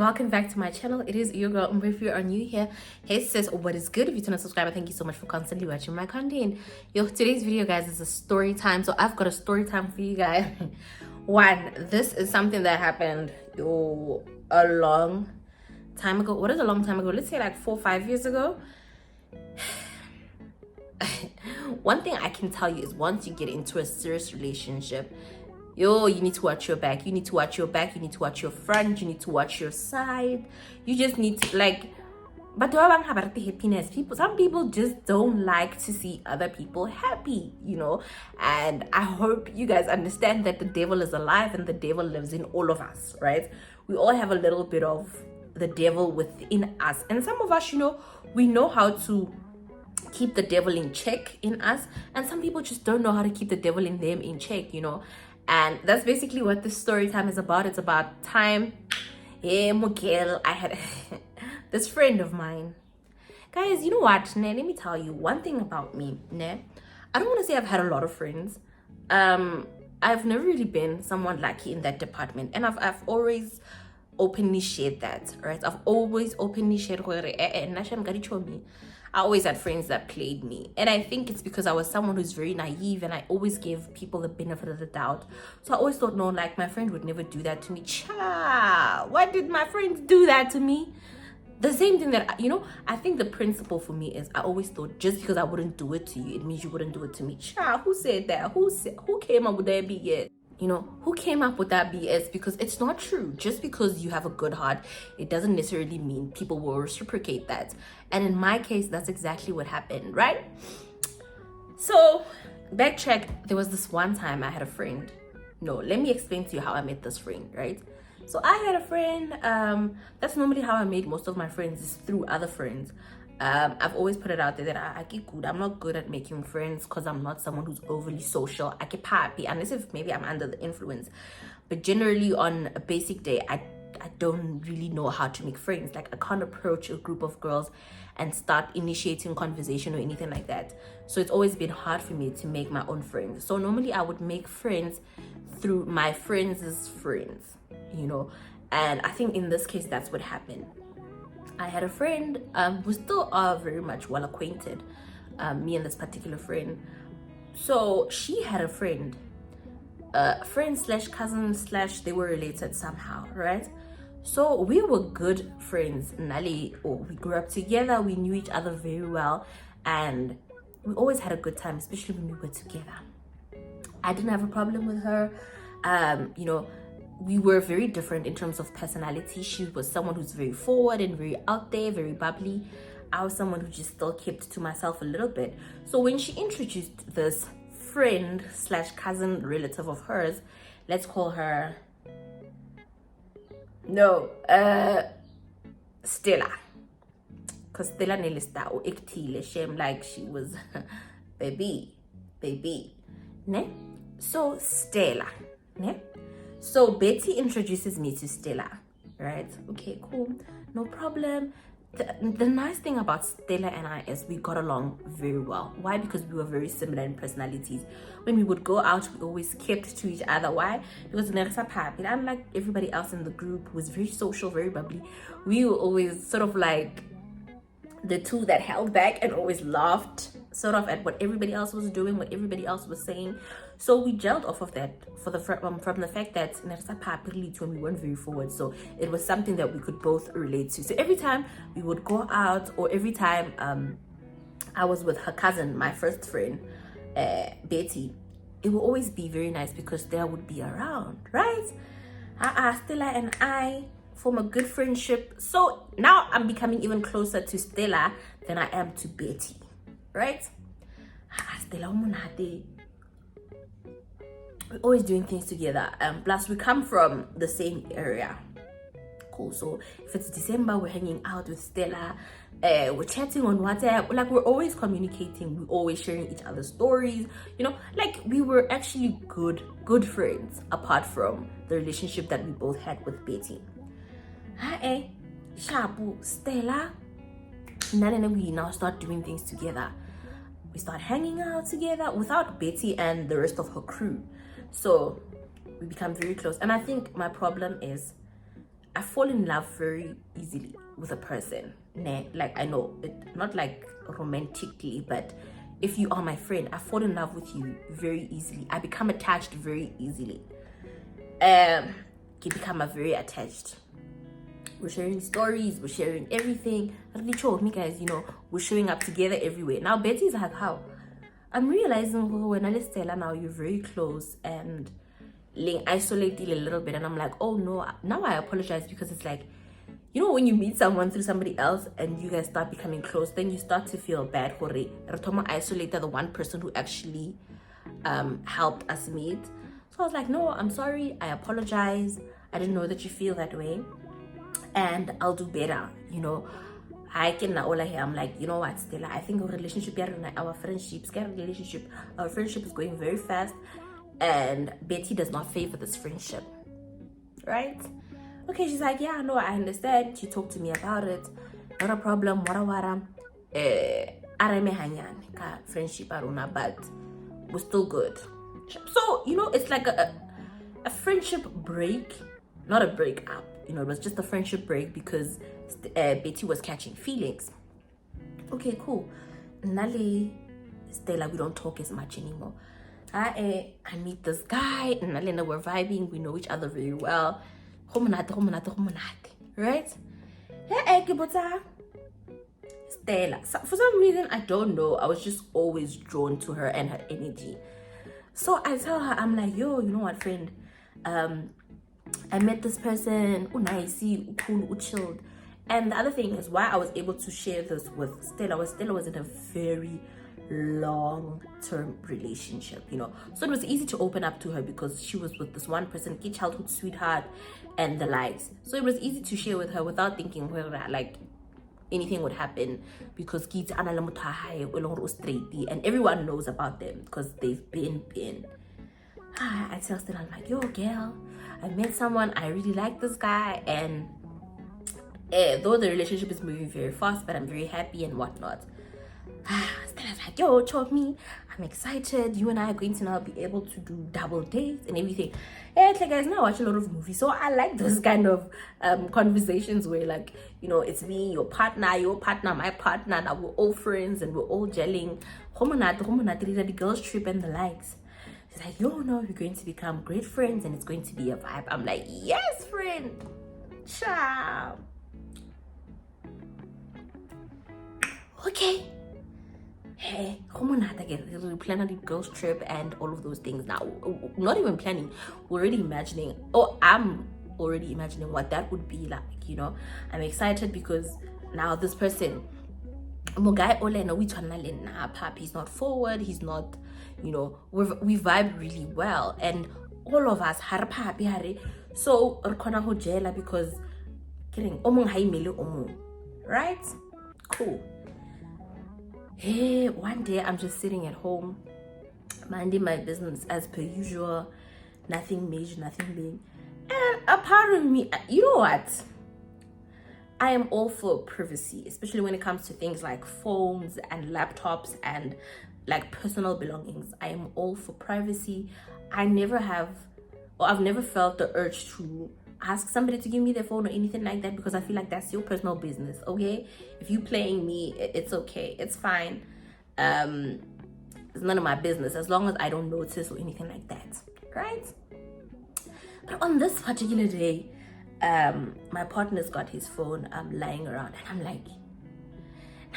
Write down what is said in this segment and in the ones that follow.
welcome back to my channel. It is your girl, and if you are new here, hey sis, what is good? If you're not subscribed, thank you so much for constantly watching my content. Today's video, guys, is a story time. So I've got a story time for you guys. One, this is something that happened a long time ago. What is a long time ago? Let's say like 4 or 5 years ago. One thing I can tell you is once you get into a serious relationship, you need to watch your back. You need to watch your back. You need to watch your front. You need to watch your side. You just need to but happiness. Some people just don't like to see other people happy, and I hope you guys understand that the devil is alive and the devil lives in all of us, right? We all have a little bit of the devil within us, and some of us, we know how to keep the devil in check in us, and some people just don't know how to keep the devil in them in check, and that's basically what this story time is about. It's about time. Hey, Miguel, I had this friend of mine. Guys, you know what? Let me tell you one thing about me. I don't want to say I've had a lot of friends. I've never really been someone lucky in that department, and I've always openly shared that, right? I've always openly shared I always had friends that played me, and I think it's because I was someone who's very naive, and I always gave people the benefit of the doubt. So I always thought, no, like my friend would never do that to me. Why did my friends do that to me? The same thing that I think the principle for me is I always thought just because I wouldn't do it to you, it means you wouldn't do it to me. Who said that? Who came up with that BS? Who came up with that BS? Because it's not true. Just because you have a good heart, it doesn't necessarily mean people will reciprocate that. And in my case, that's exactly what happened, right? So, backtrack, there was this one time I had a friend. No, let me explain to you how I met this friend, right? So I had a friend, that's normally how I made most of my friends, is through other friends. I've always put it out there that I get good. I'm not good at making friends because I'm not someone who's overly social. I get happy unless if maybe I'm under the influence. But generally on a basic day, I don't really know how to make friends. Like I can't approach a group of girls and start initiating conversation or anything like that. So it's always been hard for me to make my own friends. So normally I would make friends through my friends' friends, and I think in this case that's what happened. I had a friend who still are very much well acquainted, me and this particular friend. So she had a friend slash cousin slash they were related somehow, right? So we were good friends. We grew up together, we knew each other very well, and we always had a good time, especially when we were together. I didn't have a problem with her. We were very different in terms of personality. She was someone who's very forward and very out there, very bubbly. I was someone who just still kept to myself a little bit. So when she introduced this friend slash cousin relative of hers, let's call her Stella, because Stella Nelista or Iktile shame, like she was baby ne. So Stella ne. So Betty introduces me to Stella, right? Okay, cool, no problem. The nice thing about Stella and I is we got along very well. Why? Because we were very similar in personalities. When we would go out, we always kept to each other. Why? Because unlike everybody else in the group who was very social, very bubbly, we were always sort of like the two that held back and always laughed sort of at what everybody else was doing, what everybody else was saying. So we gelled off of that from the fact that when we weren't very forward. So it was something that we could both relate to. So every time we would go out, or every time I was with her cousin, my first friend, Betty, it would always be very nice because Stella would be around, right? Stella and I form a good friendship. So now I'm becoming even closer to Stella than I am to Betty, right? Stella, we're always doing things together. Plus we come from the same area. Cool. So if it's December, we're hanging out with Stella. We're chatting on WhatsApp. Like we're always communicating. We're always sharing each other's stories. Like we were actually good friends apart from the relationship that we both had with Betty. Shabu, Stella. And then we now start doing things together. We start hanging out together without Betty and the rest of her crew. So we become very close. And I think my problem is I fall in love very easily with a person. Nah, like I know it, not like romantically, but if you are my friend, I fall in love with you very easily. I become attached very easily. You become a very attached. We're sharing stories, we're sharing everything. Really told me, guys, you know, we're showing up together everywhere. Now Betty's like, how? I'm realizing when I Stella now you're very close and isolated a little bit, and I'm like, oh no, now I apologize, because it's like, you know, when you meet someone through somebody else and you guys start becoming close, then you start to feel bad for it. Ratomo isolated the one person who actually helped us meet. So I was like, no, I'm sorry, I apologize. I didn't know that you feel that way, and I'll do better, you know. I can now all here. I'm like, you know what, Stella, I think our relationship, our friendship is going very fast, and Betty does not favor this friendship, right? Okay, she's like, yeah, no, I understand. She talked to me about it. Not a problem. Wara. Arame hanyan ka friendship aruna, but we're still good. So, you know, it's like a friendship break, not a break up. You know, it was just a friendship break because Betty was catching feelings. Okay, cool. Nali, Stella, we don't talk as much anymore. I meet this guy, and Nalena, we're vibing. We know each other very well. Right? Stella. So for some reason, I don't know, I was just always drawn to her and her energy. So I tell her, I'm like, yo, you know what, friend? I met this person, nice, cool, chilled. And the other thing is why I was able to share this with Stella was in a very long-term relationship, you know. So it was easy to open up to her because she was with this one person, key childhood sweetheart and the likes. So it was easy to share with her without thinking whether like anything would happen, because kids and everyone knows about them because they've been. I tell Stella, I'm like, yo girl, I met someone, I really like this guy, and though the relationship is moving very fast, but I'm very happy and whatnot. Stella's like, yo, told me, I'm excited. You and I are going to now be able to do double dates and everything. Yeah, it's like, guys, now I watch a lot of movies, so I like those kind of conversations where, like, you know, it's me, your partner, my partner. Now we're all friends and we're all gelling. The girls trip and the likes. She's like, yo, no, we're going to become great friends and it's going to be a vibe. I'm like, yes, friend. Ciao. Okay. Hey, we plan a girls trip and all of those things. Now, not even planning, we're already imagining. Oh, I'm already imagining what that would be like, you know. I'm excited because now this person, he's not forward, he's not, you know, we vibe really well, and all of us so because right? Cool. Hey, one day I'm just sitting at home, minding my business as per usual, nothing major, nothing big. And a part of me, you know what? I am all for privacy, especially when it comes to things like phones and laptops and like personal belongings. I am all for privacy. I've never felt the urge to ask somebody to give me their phone or anything like that, because I feel like that's your personal business. Okay, if you playing me, it's okay, it's fine. It's none of my business as long as I don't notice or anything like that, right? But on this particular day, my partner's got his phone lying around, and I'm like,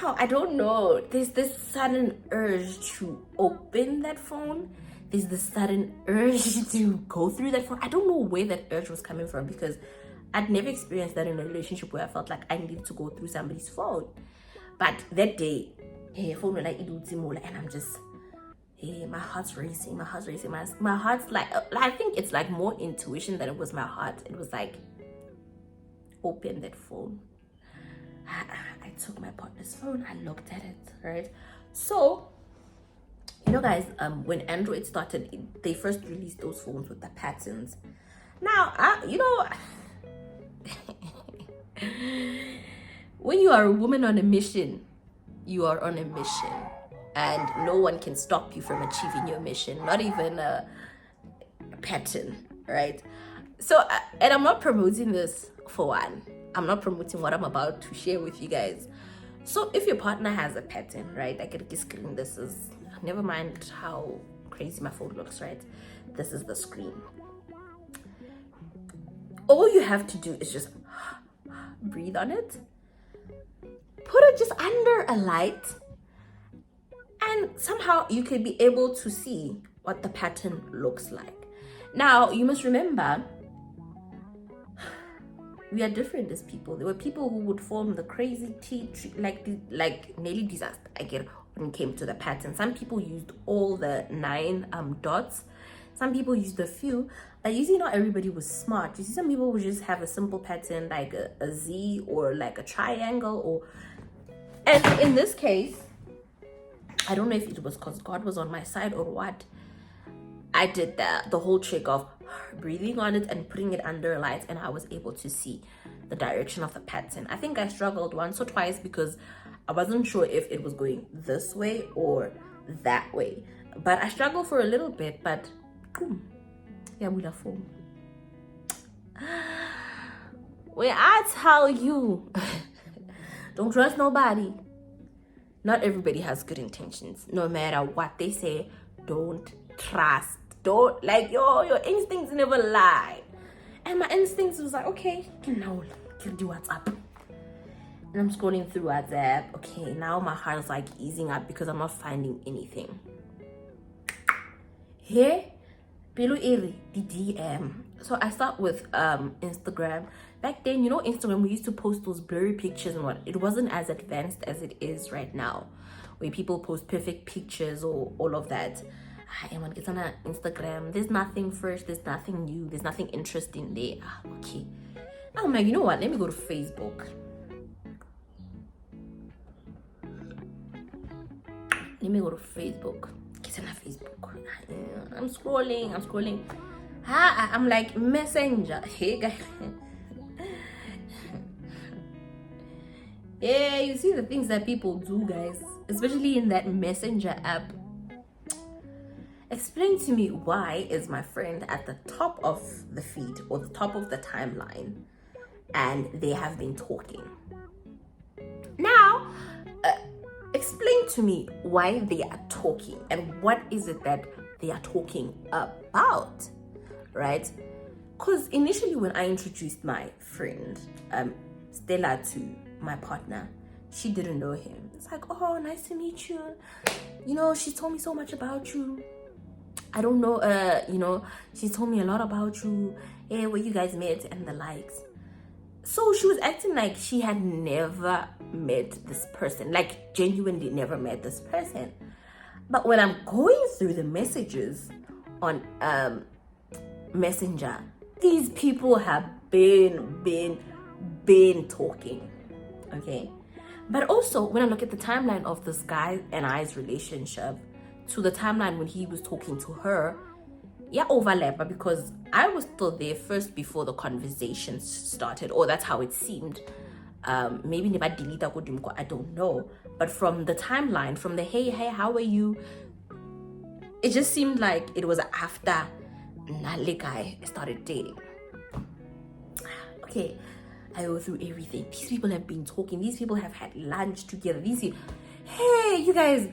now I don't know, there's this sudden urge to open that phone. There's this sudden urge to go through that phone. I don't know where that urge was coming from, because I'd never experienced that in a relationship where I felt like I needed to go through somebody's phone. But that day, phone was like, and I'm just, my heart's racing. My heart's like, I think it's like more intuition than it was my heart. It was like, open that phone. I took my partner's phone, I looked at it, right? So, you know, guys, when Android started, they first released those phones with the patterns. Now, you know, when you are a woman on a mission, you are on a mission, and no one can stop you from achieving your mission, not even a pattern, right? So, and I'm not promoting this for one, I'm not promoting what I'm about to share with you guys. So if your partner has a pattern, right, I get this screen. This is, never mind how crazy my phone looks, right? This is the screen. All you have to do is just breathe on it, put it just under a light, and somehow you can be able to see what the pattern looks like. Now, you must remember, we are different as people. There were people who would form the crazy tea tree, like nearly disaster, I get, when it came to the pattern. Some people used all the 9 dots. Some people used a few. But you see, not everybody was smart. You see, some people would just have a simple pattern like a Z or like a triangle. And in this case, I don't know if it was because God was on my side or what. I did the whole trick of breathing on it and putting it under a light, and I was able to see the direction of the pattern. I think I struggled once or twice because I wasn't sure if it was going this way or that way. But I struggled for a little bit, but yeah, we love form. When I tell you, don't trust nobody. Not everybody has good intentions. No matter what they say, don't trust. Don't, like, your instincts never lie. And my instincts was like, okay, now do WhatsApp. And I'm scrolling through WhatsApp. Okay, now my heart is like easing up because I'm not finding anything. Here, below the DM. So I start with Instagram. Back then, you know, Instagram, we used to post those blurry pictures and what. It wasn't as advanced as it is right now, where people post perfect pictures or all of that. And when it gets on Instagram, there's nothing fresh, there's nothing new, there's nothing interesting there. Okay. I'm like, you know what? Let me go to Facebook. Let me go to Facebook. Get on Facebook. I'm scrolling. I'm like, Messenger. Hey, guys. Yeah, you see the things that people do, guys, especially in that Messenger app. Explain to me, why is my friend at the top of the feed or the top of the timeline and they have been talking? Now, explain to me why they are talking and what is it that they are talking about, right? Because initially when I introduced my friend Stella to my partner, she didn't know him. It's like, oh, nice to meet you. You know, she told me so much about you. I don't know, you know, she told me a lot about you, where you guys met and the likes. So she was acting like she had never met this person, like genuinely never met this person. But when I'm going through the messages on Messenger, these people have been talking, okay? But also, when I look at the timeline of this guy and I's relationship to the timeline when he was talking to her, yeah, overlap, because I was still there first before the conversations started, or that's how it seemed. Maybe never delete, I don't know. But from the timeline, from the hey, how are you? It just seemed like it was after Nale guy started dating. Okay, I go through everything. These people have been talking. These people have had lunch together. Hey, you guys.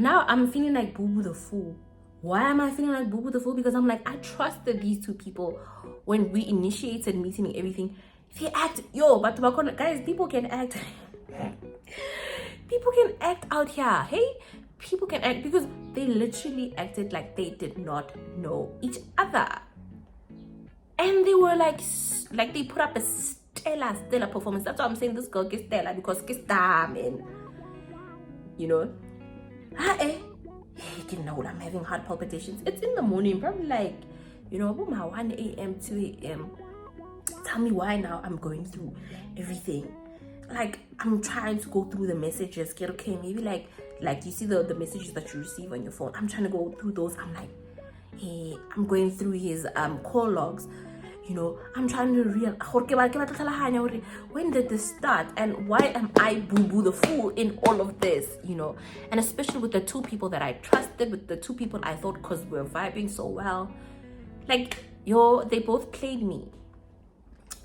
Now I'm feeling like Boo Boo the Fool. Why am I feeling like Boo Boo the Fool? Because I'm like, I trusted these two people when we initiated meeting and everything. They act, but guys, people can act. People can act out here. Hey, people can act because they literally acted like they did not know each other. And they were like they put up a stellar performance. That's why I'm saying this girl gets stellar, because gets damn, you know. I'm having heart palpitations. It's in the morning, probably like, you know, 1 a.m., 2 a.m. Tell me why now I'm going through everything. Like, I'm trying to go through the messages. Get okay, maybe like you see the messages that you receive on your phone. I'm trying to go through those. I'm like, hey, I'm going through his call logs. You know, I'm trying to when did this start and why am I Boo Boo the Fool in all of this, you know? And especially with the two people that I trusted, with the two people I thought, because we're vibing so well, like, they both played me.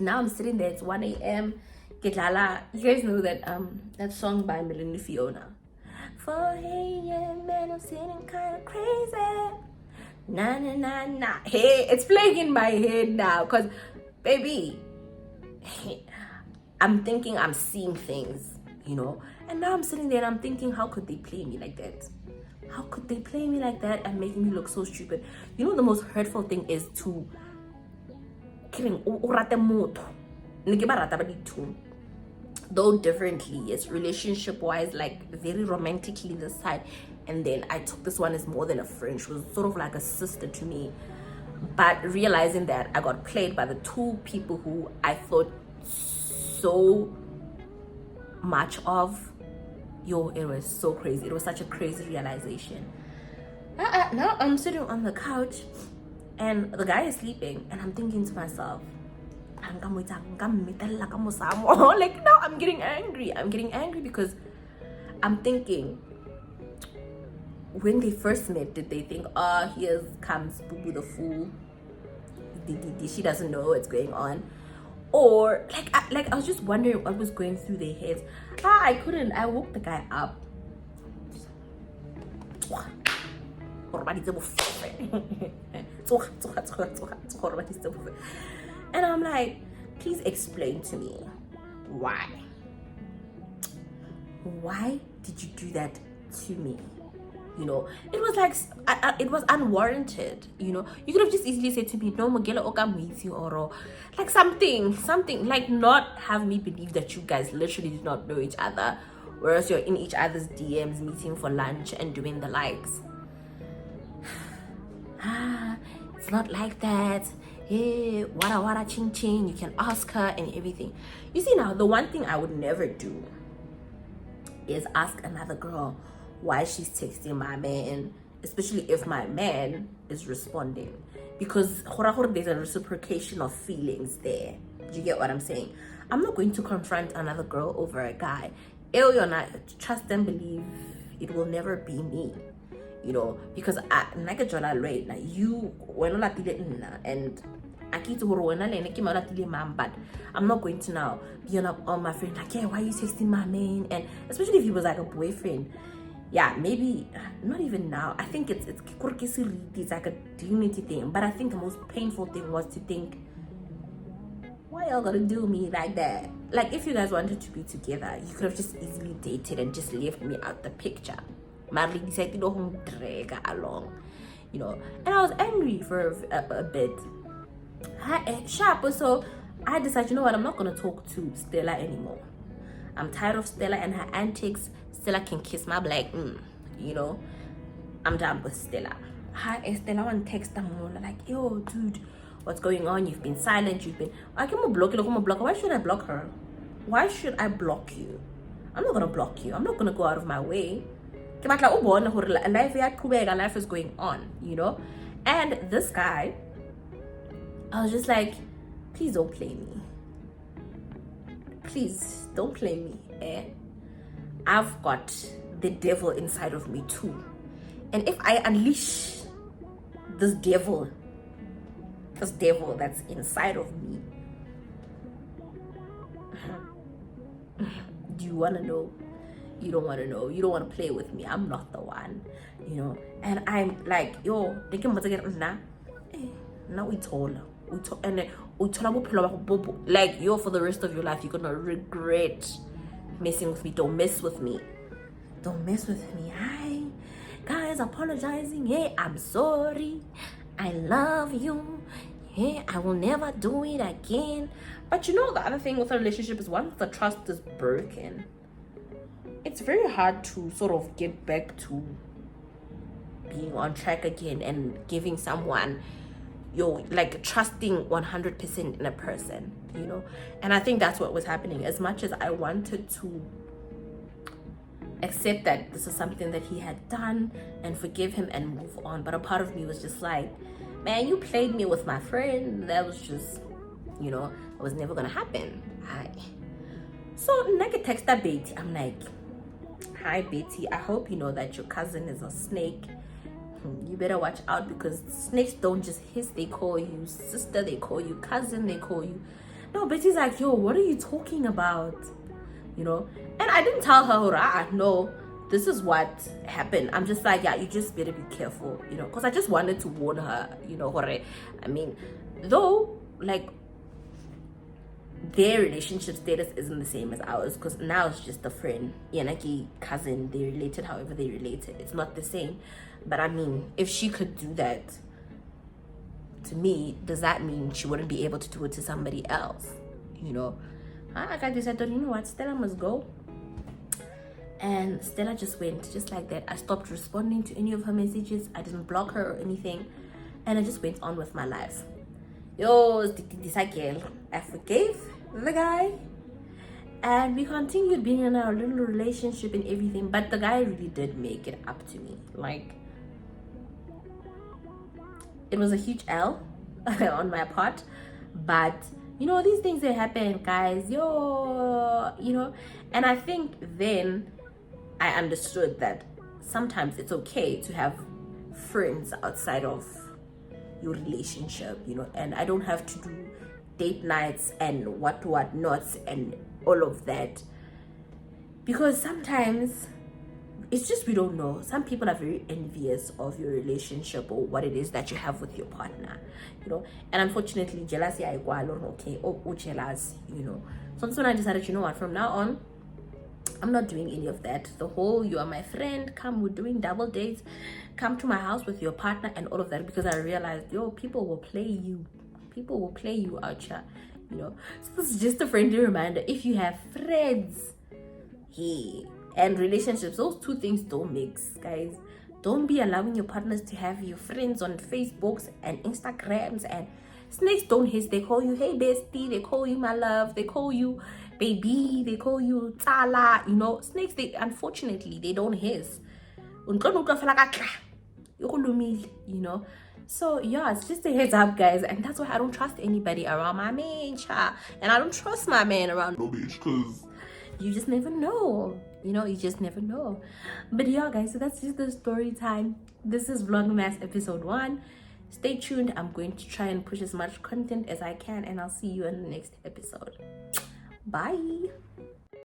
Now I'm sitting there, it's 1 a.m. Get lala. You guys know that song by Melanie Fiona. 4 a.m. man, I'm sitting kind of crazy. Na na na na. Hey, it's playing in my head now, cause baby, I'm thinking I'm seeing things, you know. And now I'm sitting there and I'm thinking, how could they play me like that? How could they play me like that and making me look so stupid? You know, the most hurtful thing is to killing though differently. It's relationship wise, like very romantically this side, and then I took this one as more than a friend. She was sort of like a sister to me. But realizing that I got played by the two people who I thought so much of, yo, it was so crazy. It was such a crazy realization. Now I'm sitting on the couch and the guy is sleeping, and I'm thinking to myself, like now I'm getting angry because I'm thinking, when they first met, did they think, oh, here comes Boo Boo the fool, she doesn't know what's going on? Or like I was just wondering what was going through their heads. I woke the guy up. And I'm like, please explain to me why did you do that to me? You know, it was like it was unwarranted. You know, you could have just easily said to me, no, Mogela Okamwiti, or like something like not have me believe that you guys literally did not know each other, whereas you're in each other's DMs meeting for lunch and doing the likes. It's not like that. Hey, wara ching ching, you can ask her and everything. You see, now the one thing I would never do is ask another girl why she's texting my man, especially if my man is responding, because there's a reciprocation of feelings there. Do you get what I'm saying? I'm not going to confront another girl over a guy. You're not, trust and believe it will never be me. You know, because you when and but I'm not going to now be on my friend like, yeah, why are you texting my man? And especially if he was like a boyfriend, yeah, maybe not even now. I think it's like a dignity thing. But I think the most painful thing was to think, why y'all gotta do me like that? Like, if you guys wanted to be together, you could have just easily dated and just left me out the picture. Marley decided to drag along, you know. And I was angry for a bit. Sharp. So I decided, you know what, I'm not gonna talk to Stella anymore. I'm tired of Stella and her antics. Stella can kiss my black, you know. I'm done with Stella. Stella one text them like, yo, dude, what's going on? You've been silent. I can block you. Why should I block her? Why should I block you? I'm not gonna block you. I'm not gonna go out of my way. Life is going on, you know. And this guy, I was just like, please don't play me. Please don't play me. I've got the devil inside of me too, and if I unleash this devil that's inside of me, do you want to know? You don't want to know. You don't want to play with me. I'm not the one, you know. And I'm like, yo, now we told and then like, yo, for the rest of your life you're gonna regret messing with me. Don't mess with me. Hi guys, apologizing. Hey, I'm sorry, I love you. Hey, I will never do it again. But you know, the other thing with a relationship is, once the trust is broken, it's very hard to sort of get back to being on track again and giving someone like trusting 100% in a person, you know. And I think that's what was happening. As much as I wanted to accept that this is something that he had done and forgive him and move on, but a part of me was just like, man, you played me with my friend. That was just, you know, it was never gonna happen. So I text that Betty. I'm like, hi Betty, I hope you know that your cousin is a snake. You better watch out, because snakes don't just hiss. They call you sister, they call you cousin, they call you No, Betty's like, yo, what are you talking about? You know? And I didn't tell her, no, this is what happened. I'm just like, yeah, you just better be careful, you know, because I just wanted to warn her, you know, I mean, though, like, their relationship status isn't the same as ours, because now it's just a friend, Yanaki cousin, they related however they related. It's not the same. But I mean, if she could do that to me, does that mean she wouldn't be able to do it to somebody else? You know, I got this. I thought, you know what, Stella must go. And Stella just went, just like that. I stopped responding to any of her messages. I didn't block her or anything, and I just went on with my life. Yo, this girl, I forgave the guy, and we continued being in our little relationship and everything. But the guy really did make it up to me. Like, it was a huge L on my part, but you know, these things that happen, guys. Yo, you know, and I think then I understood that sometimes it's okay to have friends outside of your relationship, you know, and I don't have to do date nights and what nots and all of that, because sometimes it's just, we don't know. Some people are very envious of your relationship or what it is that you have with your partner, you know, and unfortunately jealousy I okay, or jealous, you know. So that's when I decided, you know what, from now on I'm not doing any of that. The whole, you are my friend, come, we're doing double dates, come to my house with your partner and all of that, because I realized, yo, people will play you out here, you know. So this is just a friendly reminder. If you have friends, hey, and relationships, those two things don't mix, guys. Don't be allowing your partners to have your friends on Facebooks and Instagrams. And snakes don't hiss. They call you, hey bestie, they call you my love, they call you baby, they call you tsala, you know. Snakes, they unfortunately, they don't hiss, you know. So yeah, it's just a heads up, guys, and that's why I don't trust anybody around my man, and I don't trust my man around no bitch, because you just never know, you know, you just never know. But yeah, guys, so that's just the story time. This is Vlogmas episode 1. Stay tuned. I'm going to try and push as much content as I can, and I'll see you in the next episode. Bye.